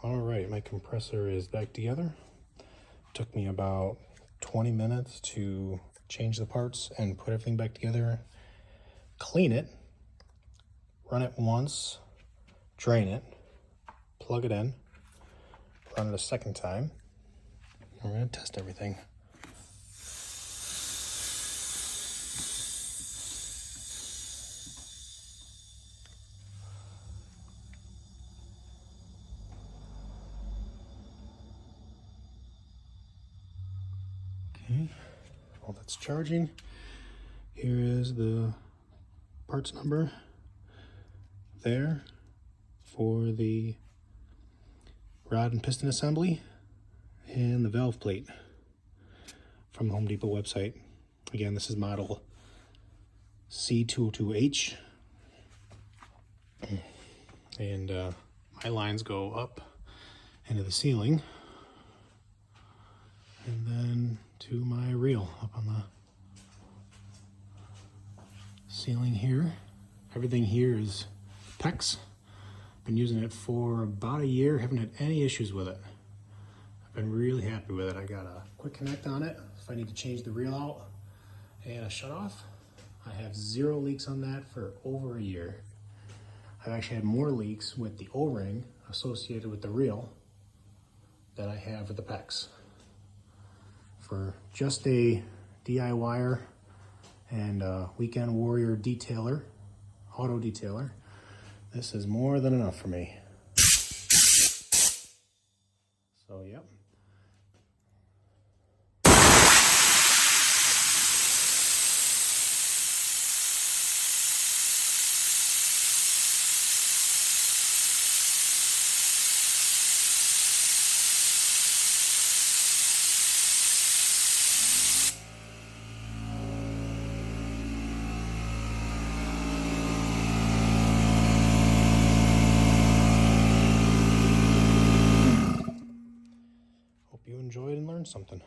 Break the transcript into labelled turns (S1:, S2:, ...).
S1: All right, my compressor is back together. Took me about 20 minutes to change the parts and put everything back together, clean it, run it once, drain it, plug it in, run it a second time. We're gonna test everything. Okay, while that's charging, here is the parts number there for the rod and piston assembly and the valve plate from the Home Depot website. Again, this is model C202H, and my lines go up into the ceiling and then to my reel up on the ceiling here. Everything here is PEX. Been using it for about a year, haven't had any issues with it. I've been really happy with it. I got a quick connect on it if I need to change the reel out and a shut off. I have 0 leaks on that for over a year. I've actually had more leaks with the O-ring associated with the reel than I have with the PEX. For just a DIYer and a weekend warrior detailer, auto detailer, this is more than enough for me. So, yep. Hope you enjoyed and learned something.